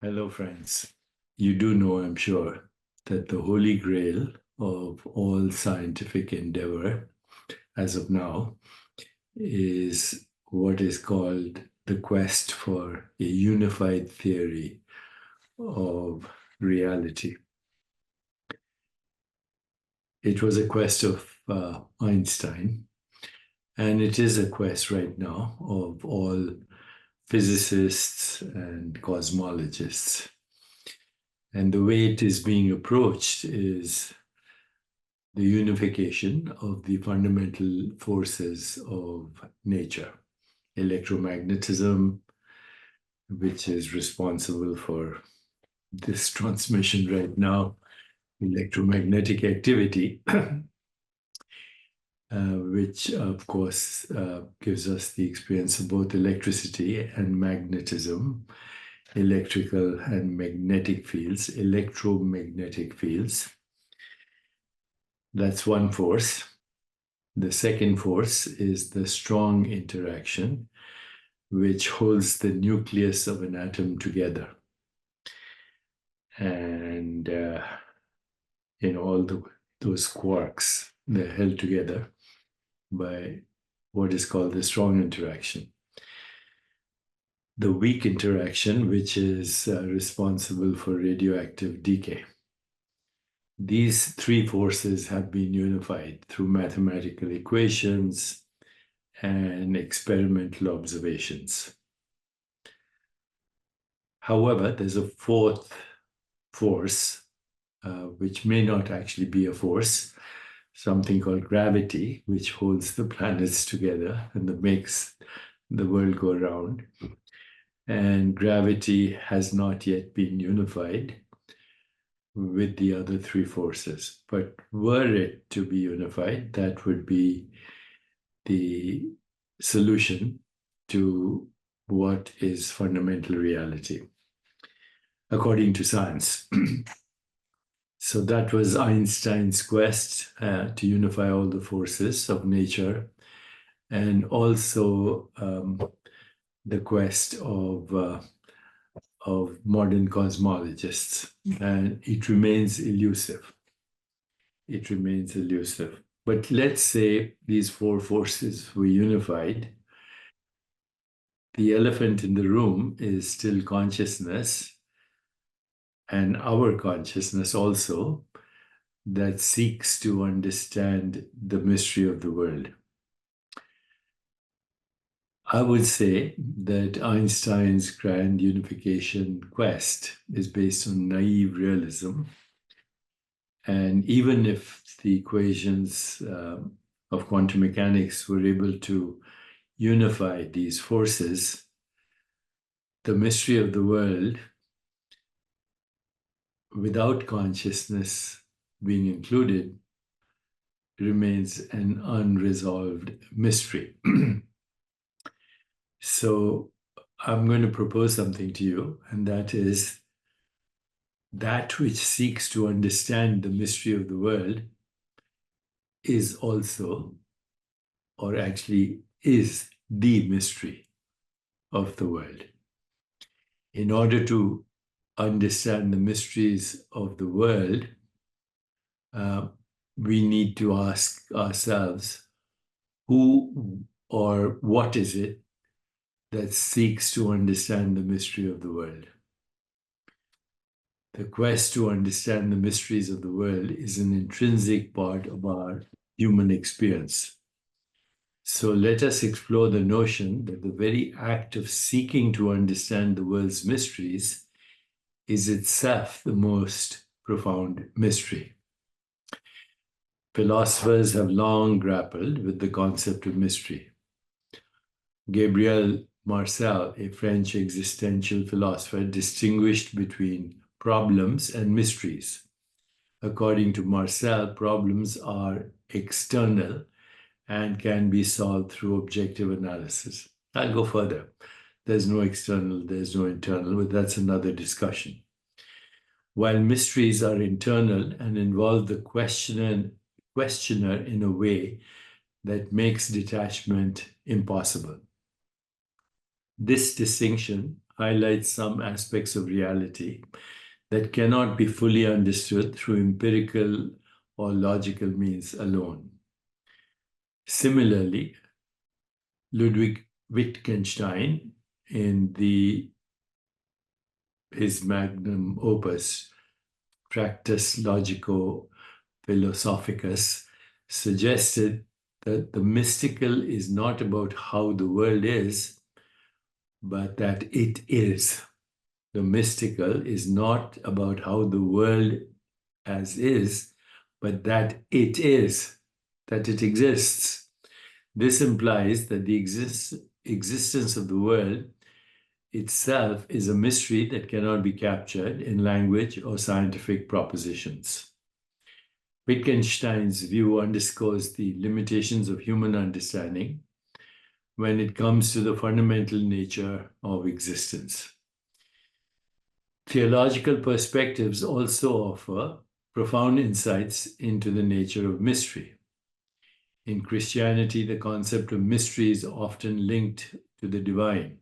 Hello, friends. You do know, I'm sure, that the holy grail of all scientific endeavor as of now is what is called the quest for a unified theory of reality. It was a quest of Einstein, and it is a quest right now of all physicists and cosmologists. And the way it is being approached is the unification of the fundamental forces of nature, electromagnetism, which is responsible for this transmission right now, electromagnetic activity, which of course gives us the experience of both electricity and magnetism, electrical and magnetic fields, electromagnetic fields. That's one force. The second force is the strong interaction, which holds the nucleus of an atom together. And all those quarks, they're held together by what is called the strong interaction. The weak interaction, which is responsible for radioactive decay. These three forces have been unified through mathematical equations and experimental observations. However, there's a fourth force, which may not actually be a force, something called gravity, which holds the planets together and that makes the world go round. And gravity has not yet been unified with the other three forces. But were it to be unified, that would be the solution to what is fundamental reality, according to science. So that was Einstein's quest to unify all the forces of nature, and also the quest of modern cosmologists. And it remains elusive. It remains elusive. But let's say these four forces were unified. The elephant in the room is still consciousness, and our consciousness also, that seeks to understand the mystery of the world. I would say that Einstein's grand unification quest is based on naive realism. And even if the equations of quantum mechanics were able to unify these forces, the mystery of the world, without consciousness being included, remains an unresolved mystery. So I'm going to propose something to you, and that is that which seeks to understand the mystery of the world is also, or actually is, the mystery of the world. In order to understand the mysteries of the world, we need to ask ourselves, who or what is it that seeks to understand the mystery of the world? The quest to understand the mysteries of the world is an intrinsic part of our human experience. So let us explore the notion that the very act of seeking to understand the world's mysteries is itself the most profound mystery. Philosophers have long grappled with the concept of mystery. Gabriel Marcel, a French existential philosopher, distinguished between problems and mysteries. According to Marcel, problems are external and can be solved through objective analysis. I'll go further. There's no external, there's no internal, but that's another discussion. While mysteries are internal and involve the questioner in a way that makes detachment impossible. This distinction, highlights some aspects of reality that cannot be fully understood through empirical or logical means alone. Similarly, Ludwig Wittgenstein, in his magnum opus, Tractus Logico Philosophicus, suggested that the mystical is not about how the world is, but that it is. The mystical is not about how the world as is, but that it is, that it exists. This implies that the existence of the world itself is a mystery that cannot be captured in language or scientific propositions. Wittgenstein's view underscores the limitations of human understanding when it comes to the fundamental nature of existence. Theological perspectives also offer profound insights into the nature of mystery. In Christianity, the concept of mystery is often linked to the divine.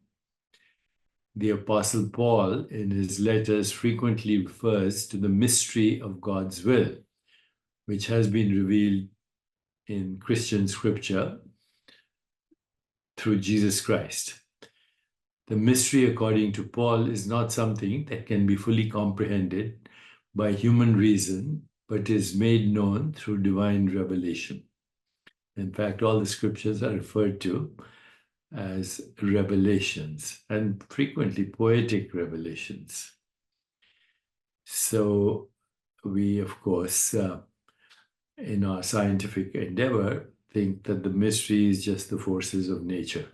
The Apostle Paul, in his letters, frequently refers to the mystery of God's will, which has been revealed in Christian scripture through Jesus Christ. The mystery, according to Paul, is not something that can be fully comprehended by human reason, but is made known through divine revelation. In fact, all the scriptures are referred to as revelations, and frequently poetic revelations. So we, of course, in our scientific endeavor, think that the mystery is just the forces of nature.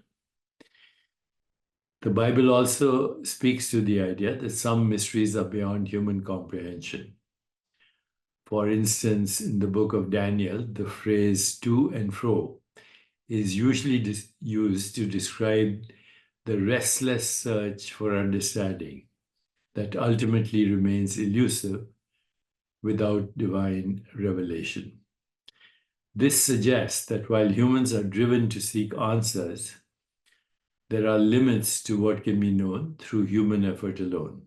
The Bible also speaks to the idea that some mysteries are beyond human comprehension. For instance, in the book of Daniel, the phrase to and fro is usually used to describe the restless search for understanding that ultimately remains elusive without divine revelation. This suggests that while humans are driven to seek answers, there are limits to what can be known through human effort alone.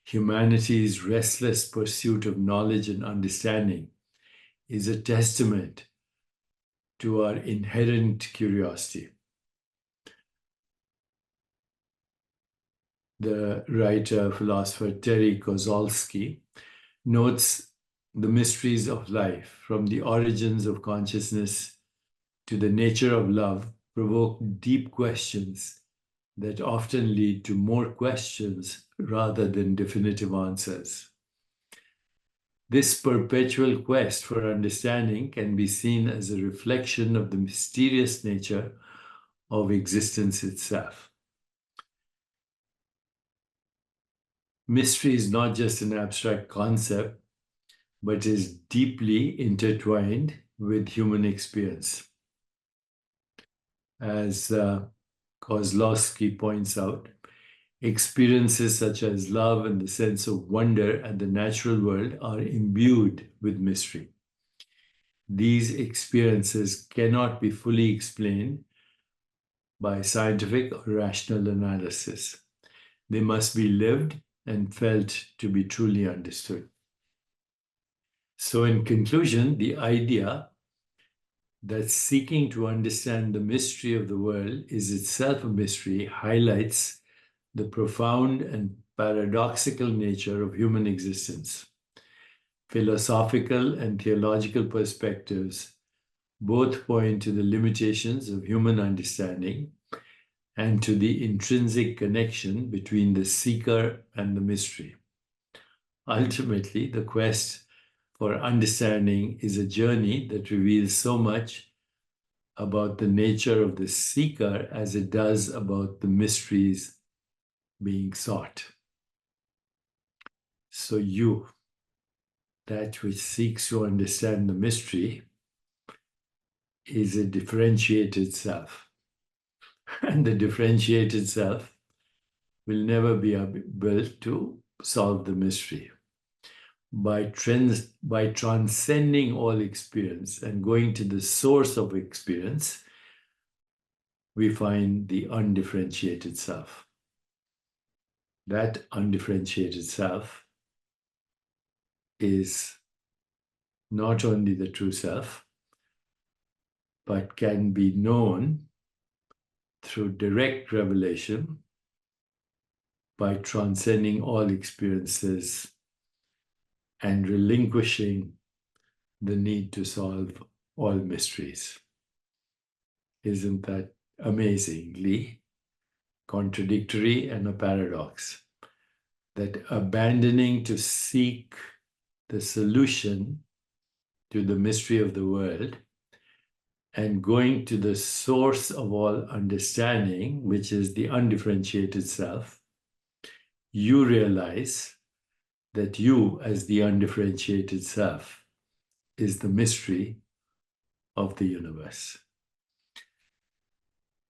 Humanity's restless pursuit of knowledge and understanding is a testament to our inherent curiosity. The writer, philosopher Terry Kozlowski notes the mysteries of life, from the origins of consciousness to the nature of love, provoke deep questions that often lead to more questions rather than definitive answers. This perpetual quest for understanding can be seen as a reflection of the mysterious nature of existence itself. Mystery is not just an abstract concept, but is deeply intertwined with human experience. As Kozlowski points out, experiences such as love and the sense of wonder at the natural world are imbued with mystery. These experiences cannot be fully explained by scientific or rational analysis. They must be lived and felt to be truly understood. So in conclusion, the idea that seeking to understand the mystery of the world is itself a mystery highlights the profound and paradoxical nature of human existence. Philosophical and theological perspectives both point to the limitations of human understanding and to the intrinsic connection between the seeker and the mystery. Ultimately, the quest for understanding is a journey that reveals so much about the nature of the seeker as it does about the mysteries being sought. So you, that which seeks to understand the mystery, is a differentiated self. And the differentiated self will never be able to solve the mystery. By transcending all experience and going to the source of experience, we find the undifferentiated self. that undifferentiated self is not only the true self, but can be known through direct revelation by transcending all experiences and relinquishing the need to solve all mysteries. Isn't that amazingly contradictory and a paradox? That abandoning to seek the solution to the mystery of the world and going to the source of all understanding, which is the undifferentiated self, you realize that you, as the undifferentiated self, is the mystery of the universe.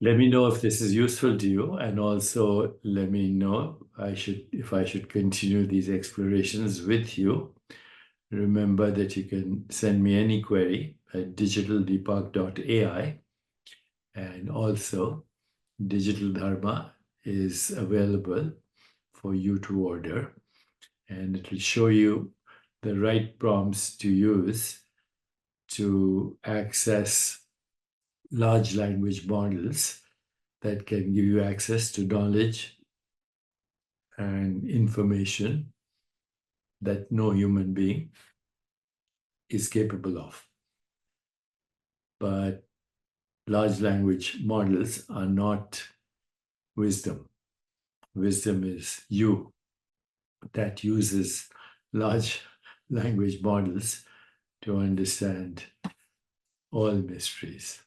Let me know if this is useful to you, and also let me know if I should continue these explorations with you. Remember that you can send me any query at digitaldeepak.ai, and also Digital Dharma is available for you to order, and it will show you the right prompts to use to access large language models that can give you access to knowledge and information that no human being is capable of. But large language models are not wisdom. Wisdom is you that uses large language models to understand all mysteries.